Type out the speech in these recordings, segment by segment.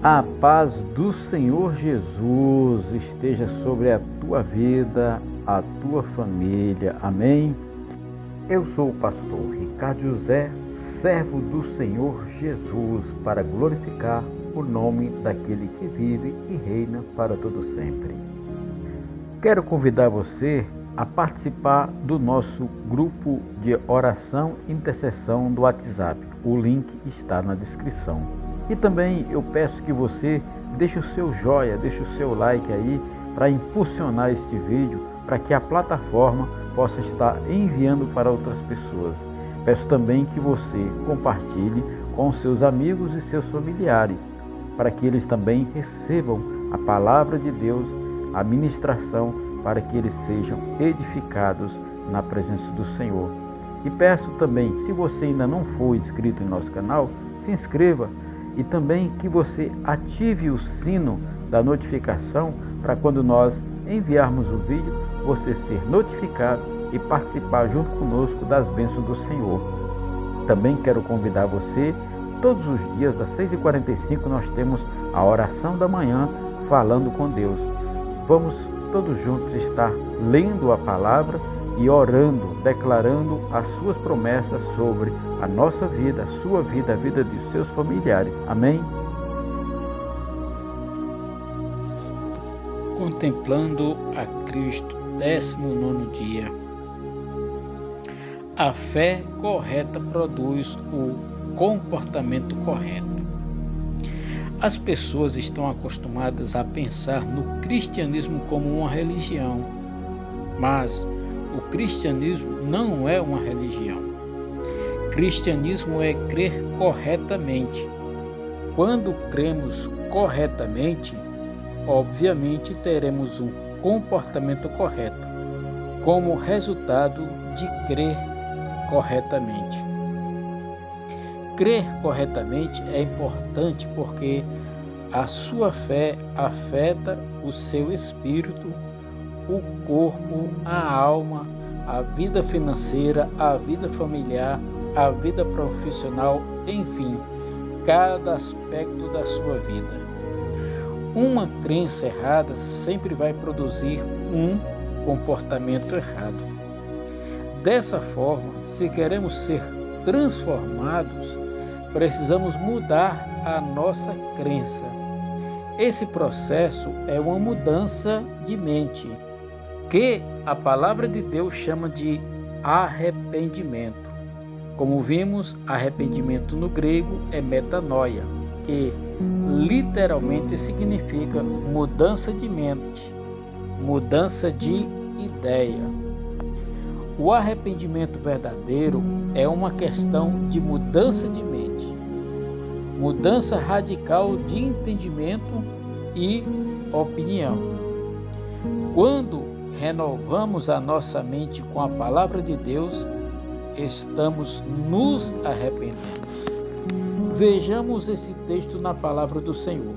A paz do Senhor Jesus esteja sobre a tua vida, a tua família. Amém? Eu sou o pastor Ricardo José, servo do Senhor Jesus, para glorificar o nome daquele que vive e reina para todo sempre. Quero convidar você a participar do nosso grupo de oração e intercessão do WhatsApp. O link está na descrição. E também eu peço que você deixe o seu joia, deixe o seu like aí para impulsionar este vídeo, para que a plataforma possa estar enviando para outras pessoas. Peço também que você compartilhe com seus amigos e seus familiares, para que eles também recebam a palavra de Deus, a ministração, para que eles sejam edificados na presença do Senhor. E peço também, se você ainda não for inscrito em nosso canal, se inscreva e também que você ative o sino da notificação para quando nós enviarmos o vídeo, você ser notificado e participar junto conosco das bênçãos do Senhor. Também quero convidar você, todos os dias às 6h45 nós temos a oração da manhã falando com Deus. Vamos todos juntos estar lendo a palavra e orando, declarando as suas promessas sobre a nossa vida, a sua vida, a vida de seus familiares. Amém? Contemplando a Cristo, 19º dia. A fé correta produz o comportamento correto. As pessoas estão acostumadas a pensar no cristianismo como uma religião, mas o cristianismo não é uma religião. Cristianismo é crer corretamente. Quando cremos corretamente, obviamente teremos um comportamento correto, como resultado de crer corretamente. Crer corretamente é importante porque a sua fé afeta o seu espírito, o corpo, a alma, a vida financeira, a vida familiar, a vida profissional, enfim, cada aspecto da sua vida. Uma crença errada sempre vai produzir um comportamento errado. Dessa forma, se queremos ser transformados, precisamos mudar a nossa crença. Esse processo é uma mudança de mente, que a palavra de Deus chama de arrependimento. Como vimos, arrependimento no grego é metanoia, que literalmente significa mudança de mente, mudança de ideia. O arrependimento verdadeiro é uma questão de mudança de mente, mudança radical de entendimento e opinião. Quando renovamos a nossa mente com a palavra de Deus, estamos nos arrependendo. Vejamos esse texto na palavra do Senhor.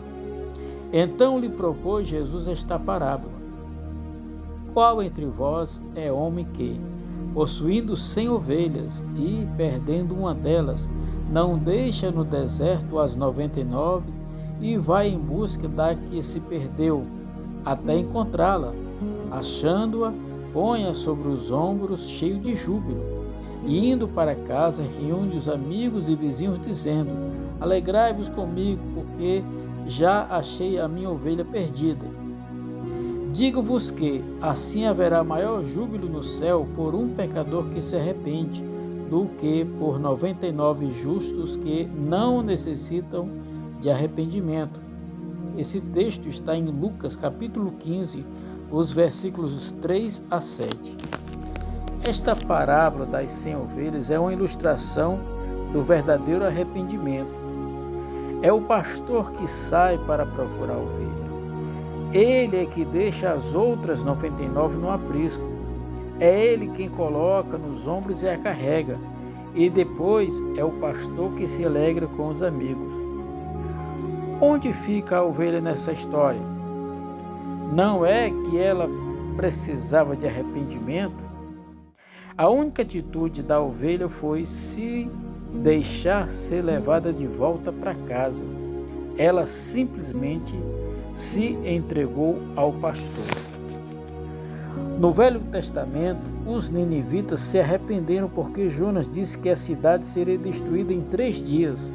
Então lhe propôs Jesus esta parábola: qual entre vós é homem que, possuindo 100 ovelhas e perdendo uma delas, não deixa no deserto as 99 e vai em busca da que se perdeu, até encontrá-la? Achando-a, põe-a sobre os ombros, cheio de júbilo, e indo para casa, reúne os amigos e vizinhos, dizendo: alegrai-vos comigo, porque já achei a minha ovelha perdida. Digo-vos que assim haverá maior júbilo no céu por um pecador que se arrepende, do que por 99 justos que não necessitam de arrependimento. Esse texto está em Lucas capítulo 15, os versículos 3 a 7. Esta parábola das 100 ovelhas é uma ilustração do verdadeiro arrependimento. É o pastor que sai para procurar a ovelha. Ele é que deixa as outras 99 no aprisco. É ele quem coloca nos ombros e a carrega. E depois é o pastor que se alegra com os amigos. Onde fica a ovelha nessa história? Não é que ela precisava de arrependimento? A única atitude da ovelha foi se deixar ser levada de volta para casa. ela simplesmente se entregou ao pastor. No Velho Testamento, os ninivitas se arrependeram porque Jonas disse que a cidade seria destruída em 3 dias.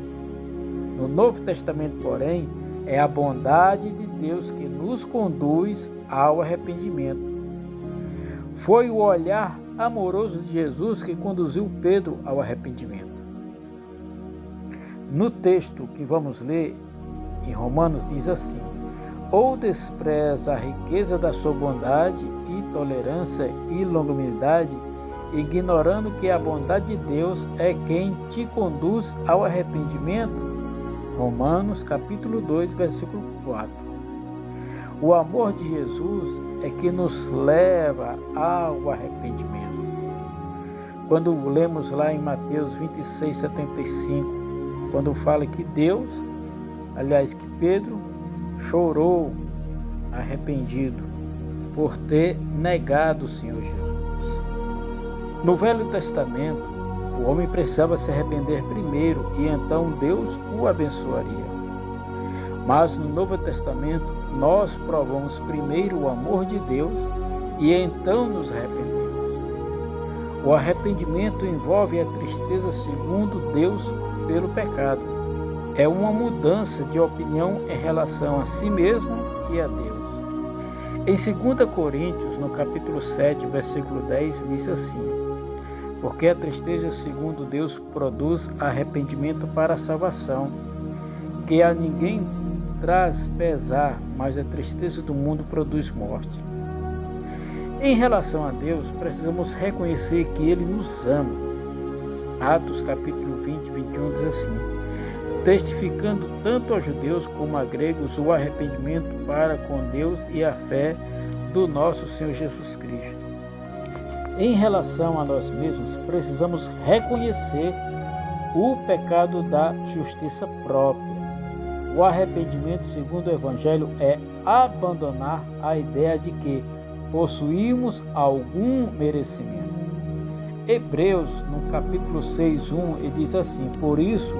No Novo Testamento, porém, é a bondade de Deus que nos conduz ao arrependimento. Foi o olhar amoroso de Jesus que conduziu Pedro ao arrependimento. No texto que vamos ler em Romanos diz assim: ou despreza a riqueza da sua bondade e tolerância e longanimidade, ignorando que a bondade de Deus é quem te conduz ao arrependimento? Romanos capítulo 2, versículo 4. O amor de Jesus é que nos leva ao arrependimento. Quando lemos lá em Mateus 26, 75, quando fala que que Pedro chorou arrependido por ter negado o Senhor Jesus. No Velho Testamento, o homem precisava se arrepender primeiro e então Deus o abençoaria. Mas no Novo Testamento, nós provamos primeiro o amor de Deus e então nos arrependemos. O arrependimento envolve a tristeza segundo Deus pelo pecado. É uma mudança de opinião em relação a si mesmo e a Deus. Em 2 Coríntios, no capítulo 7, versículo 10, diz assim: porque a tristeza segundo Deus produz arrependimento para a salvação, que a ninguém traz pesar, mas a tristeza do mundo produz morte. Em relação a Deus, precisamos reconhecer que Ele nos ama. Atos capítulo 20, 21 diz assim: testificando tanto aos judeus como a gregos o arrependimento para com Deus e a fé do nosso Senhor Jesus Cristo. Em relação a nós mesmos, precisamos reconhecer o pecado da justiça própria. O arrependimento, segundo o Evangelho, é abandonar a ideia de que possuímos algum merecimento. Hebreus, no capítulo 6:1, ele diz assim: por isso,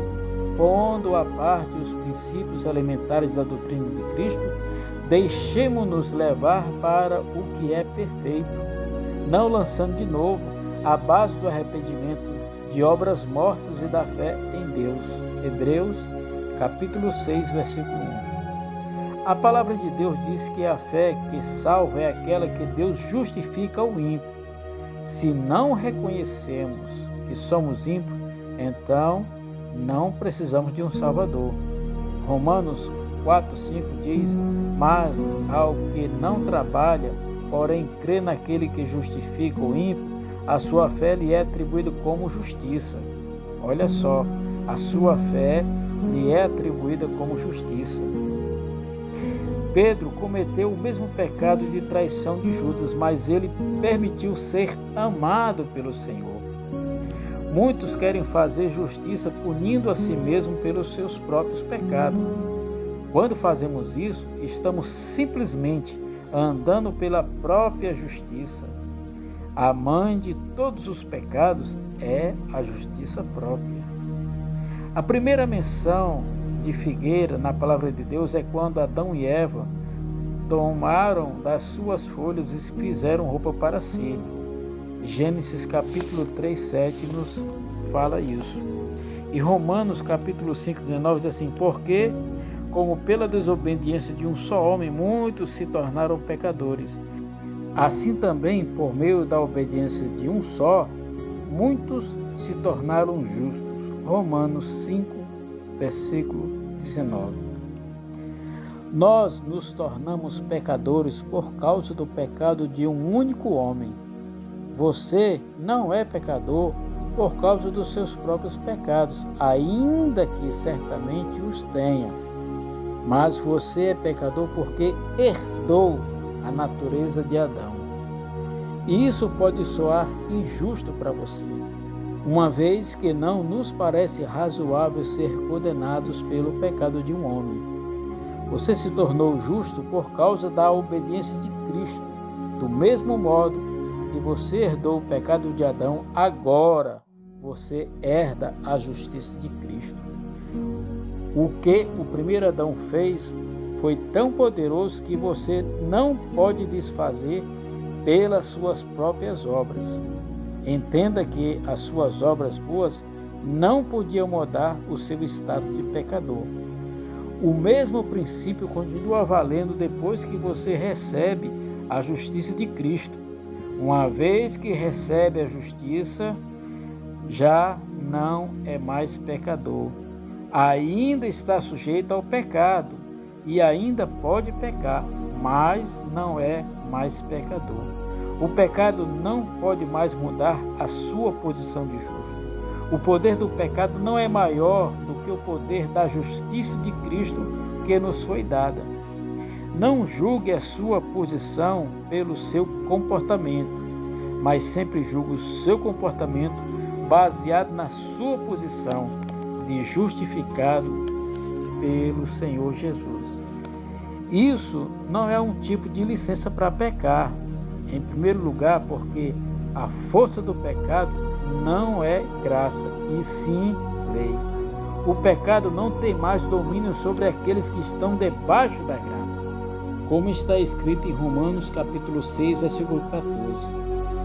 pondo à parte os princípios elementares da doutrina de Cristo, deixemo-nos levar para o que é perfeito, não lançando de novo a base do arrependimento de obras mortas e da fé em Deus. Hebreus, capítulo 6, versículo 1. A palavra de Deus diz que a fé que salva é aquela que Deus justifica ao ímpio. Se não reconhecemos que somos ímpios, então não precisamos de um Salvador. Romanos 4:5 diz: mas ao que não trabalha, porém crê naquele que justifica o ímpio, a sua fé lhe é atribuída como justiça. Olha só, a sua fé lhe é atribuída como justiça. Pedro cometeu o mesmo pecado de traição de Judas, mas ele permitiu ser amado pelo Senhor. Muitos querem fazer justiça punindo a si mesmo pelos seus próprios pecados. Quando fazemos isso, estamos simplesmente andando pela própria justiça. A mãe de todos os pecados é a justiça própria. A primeira menção de figueira na palavra de Deus é quando Adão e Eva tomaram das suas folhas e fizeram roupa para si. Gênesis capítulo 3:7 nos fala isso. E Romanos capítulo 5:19 diz assim: porque, como pela desobediência de um só homem muitos se tornaram pecadores, assim também, por meio da obediência de um só, muitos se tornaram justos. Romanos 5, versículo 19. Nós nos tornamos pecadores por causa do pecado de um único homem. Você não é pecador por causa dos seus próprios pecados, ainda que certamente os tenha. Mas você é pecador porque herdou a natureza de Adão. E isso pode soar injusto para você, uma vez que não nos parece razoável ser condenados pelo pecado de um homem. Você se tornou justo por causa da obediência de Cristo. Do mesmo modo que você herdou o pecado de Adão, agora você herda a justiça de Cristo. O que o primeiro Adão fez foi tão poderoso que você não pode desfazer pelas suas próprias obras. Entenda que as suas obras boas não podiam mudar o seu estado de pecador. O mesmo princípio continua valendo depois que você recebe a justiça de Cristo. Uma vez que recebe a justiça, já não é mais pecador. Ainda está sujeito ao pecado e ainda pode pecar, mas não é mais pecador. O pecado não pode mais mudar a sua posição de justo. O poder do pecado não é maior do que o poder da justiça de Cristo que nos foi dada. Não julgue a sua posição pelo seu comportamento, mas sempre julgue o seu comportamento baseado na sua posição de justificado pelo Senhor Jesus. Isso não é um tipo de licença para pecar. Em primeiro lugar, porque a força do pecado não é graça, e sim lei. O pecado não tem mais domínio sobre aqueles que estão debaixo da graça, como está escrito em Romanos capítulo 6, versículo 14.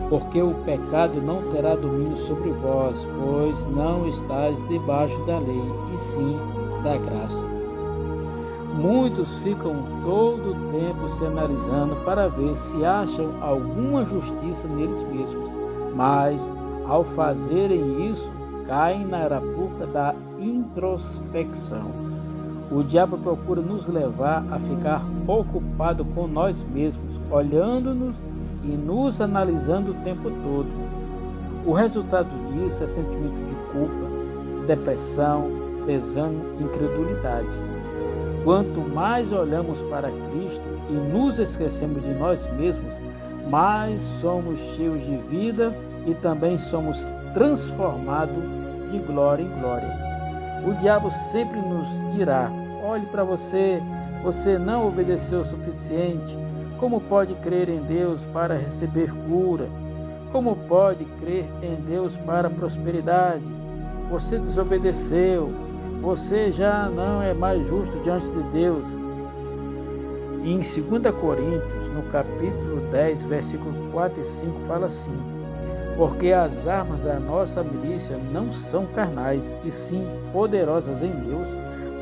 Porque o pecado não terá domínio sobre vós, pois não estáis debaixo da lei, e sim da graça. Muitos ficam todo o tempo se analisando para ver se acham alguma justiça neles mesmos, mas ao fazerem isso, caem na arapuca da introspecção. O diabo procura nos levar a ficar ocupado com nós mesmos, olhando-nos e nos analisando o tempo todo. O resultado disso é sentimento de culpa, depressão, desânimo, incredulidade. Quanto mais olhamos para Cristo e nos esquecemos de nós mesmos, mais somos cheios de vida e também somos transformados de glória em glória. O diabo sempre nos dirá: olhe para você, você não obedeceu o suficiente. Como pode crer em Deus para receber cura? Como pode crer em Deus para prosperidade? Você desobedeceu. Você já não é mais justo diante de Deus. Em 2 Coríntios, no capítulo 10, versículo 4 e 5, fala assim: porque as armas da nossa milícia não são carnais, e sim poderosas em Deus,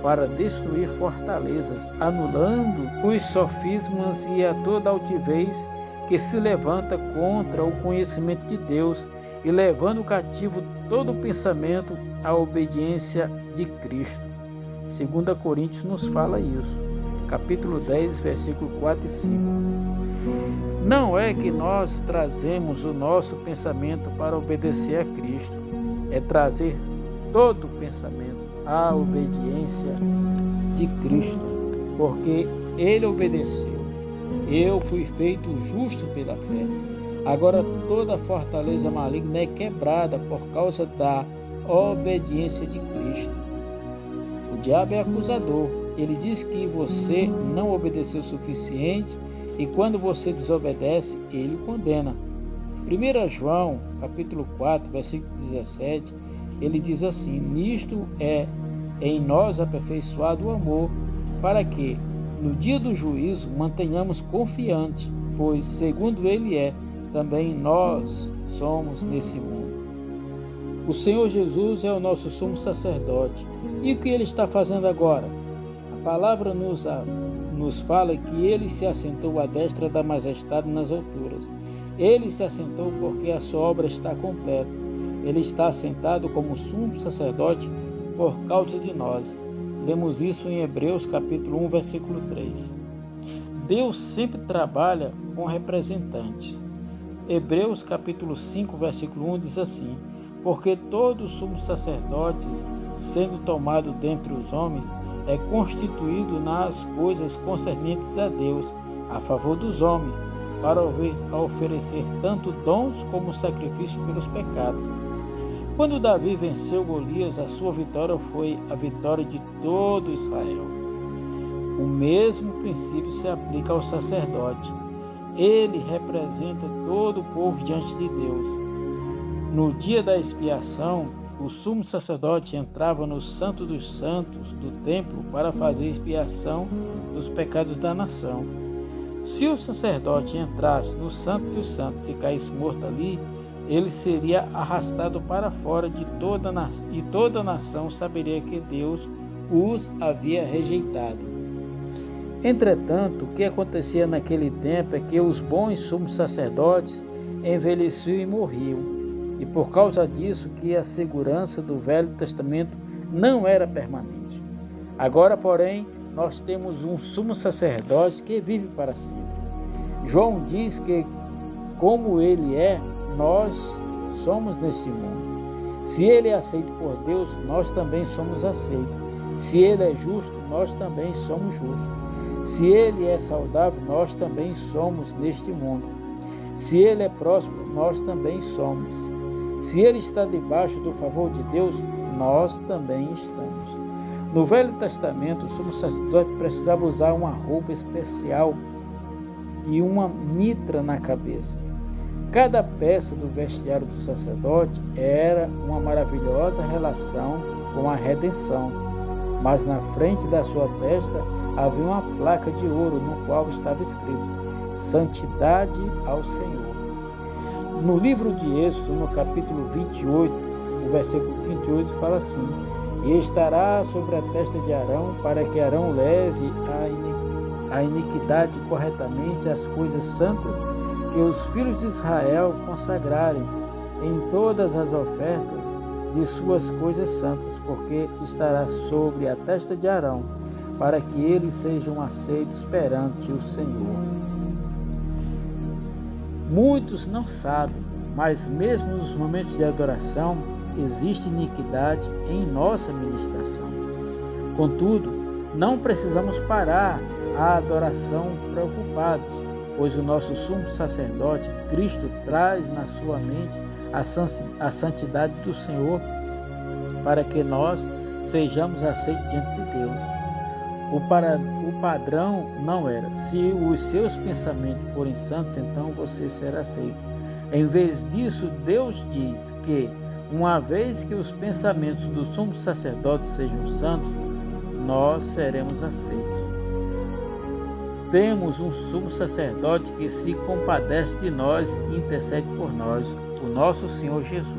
para destruir fortalezas, anulando os sofismas e a toda altivez que se levanta contra o conhecimento de Deus, e levando cativo todo pensamento à obediência de Cristo. 2 Coríntios nos fala isso, capítulo 10, versículo 4 e 5. Não é que nós trazemos o nosso pensamento para obedecer a Cristo, é trazer todo o pensamento à obediência de Cristo, porque Ele obedeceu. Eu fui feito justo pela fé. Agora toda fortaleza maligna é quebrada por causa da obediência de Cristo. O diabo é acusador. Ele diz que você não obedeceu o suficiente e quando você desobedece, ele condena. 1 João, capítulo 4, versículo 17, ele diz assim: nisto é em nós aperfeiçoado o amor, para que, no dia do juízo, mantenhamos confiante, pois, segundo ele é, também nós somos nesse mundo. O Senhor Jesus é o nosso sumo sacerdote. E o que ele está fazendo agora? A palavra nos fala que ele se assentou à destra da majestade nas alturas. Ele se assentou porque a sua obra está completa. Ele está assentado como sumo sacerdote por causa de nós. Lemos isso em Hebreus capítulo 1, versículo 3. Deus sempre trabalha com representantes. Hebreus capítulo 5, versículo 1 diz assim: porque todo sumo sacerdote, sendo tomado dentre os homens, é constituído nas coisas concernentes a Deus, a favor dos homens, para oferecer tanto dons como sacrifício pelos pecados. Quando Davi venceu Golias, a sua vitória foi a vitória de todo Israel. O mesmo princípio se aplica ao sacerdote. Ele representa todo o povo diante de Deus. No dia da expiação, o sumo sacerdote entrava no Santo dos Santos do templo para fazer expiação dos pecados da nação. Se o sacerdote entrasse no Santo dos Santos e caísse morto ali, ele seria arrastado para fora de toda a nação saberia que Deus os havia rejeitado. Entretanto, o que acontecia naquele tempo é que os bons sumos sacerdotes envelheciam e morriam, e por causa disso que a segurança do Velho Testamento não era permanente. Agora, porém, nós temos um sumo sacerdote que vive para sempre. João diz que, como ele é, nós somos neste mundo. Se ele é aceito por Deus, nós também somos aceitos. Se ele é justo, nós também somos justos. Se ele é saudável, nós também somos neste mundo. Se ele é próspero, nós também somos. Se ele está debaixo do favor de Deus, nós também estamos. No Velho Testamento, o sumo sacerdote precisava usar uma roupa especial e uma mitra na cabeça. Cada peça do vestiário do sacerdote era uma maravilhosa relação com a redenção, mas na frente da sua testa havia uma placa de ouro no qual estava escrito: Santidade ao Senhor. No livro de Êxodo, no capítulo 28, o versículo 38 fala assim: E estará sobre a testa de Arão, para que Arão leve a iniquidade corretamente as coisas santas que os filhos de Israel consagrarem em todas as ofertas de suas coisas santas, porque estará sobre a testa de Arão, para que eles sejam aceitos perante o Senhor. Muitos não sabem, mas mesmo nos momentos de adoração, existe iniquidade em nossa ministração. Contudo, não precisamos parar a adoração preocupados, pois o nosso sumo sacerdote, Cristo, traz na sua mente a santidade do Senhor para que nós sejamos aceitos diante de Deus. O padrão não era: se os seus pensamentos forem santos, então você será aceito. Em vez disso, Deus diz que, uma vez que os pensamentos do sumo sacerdote sejam santos, nós seremos aceitos. Temos um sumo sacerdote que se compadece de nós e intercede por nós, o nosso Senhor Jesus.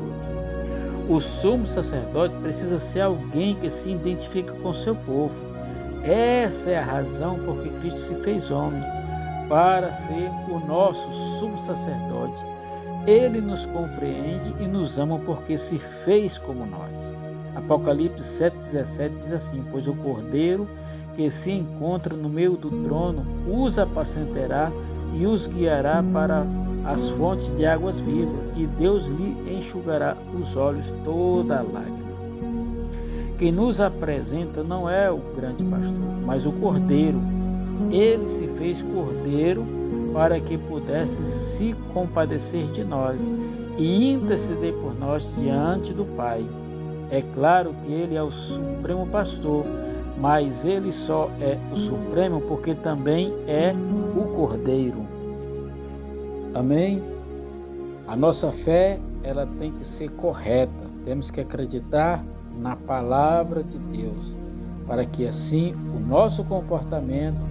O sumo sacerdote precisa ser alguém que se identifica com seu povo. Essa é a razão por que Cristo se fez homem, para ser o nosso sumo sacerdote. Ele nos compreende e nos ama porque se fez como nós. Apocalipse 7,17 diz assim: Pois o Cordeiro que se encontra no meio do trono os apacentará e os guiará para as fontes de águas vivas, e Deus lhe enxugará os olhos toda a lágrima. Quem nos apresenta não é o grande pastor, mas o Cordeiro. Ele se fez Cordeiro para que pudesse se compadecer de nós e interceder por nós diante do Pai. É claro que ele é o supremo pastor, mas ele só é o supremo porque também é o Cordeiro. Amém? A nossa fé, ela tem que ser correta. Temos que acreditar na palavra de Deus, para que assim o nosso comportamento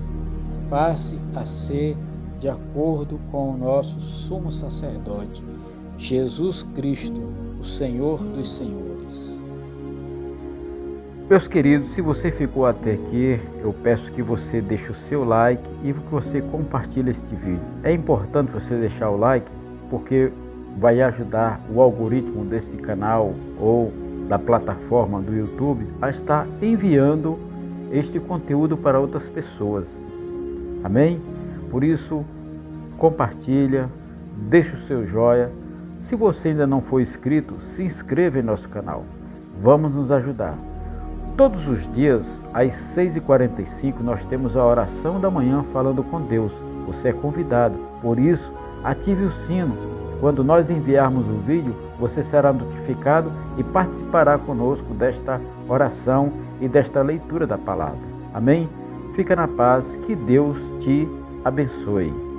passe a ser de acordo com o nosso sumo sacerdote, Jesus Cristo, o Senhor dos Senhores. Meus queridos, se você ficou até aqui, eu peço que você deixe o seu like e que você compartilhe este vídeo. É importante você deixar o like, porque vai ajudar o algoritmo desse canal ou da plataforma do YouTube a estar enviando este conteúdo para outras pessoas. Amém? Por isso, compartilha, deixa o seu joia. Se você ainda não for inscrito, se inscreva em nosso canal. Vamos nos ajudar. Todos os dias, às 6h45, nós temos a oração da manhã falando com Deus. Você é convidado. Por isso, ative o sino. Quando nós enviarmos o vídeo, você será notificado e participará conosco desta oração e desta leitura da palavra. Amém? Fica na paz, que Deus te abençoe.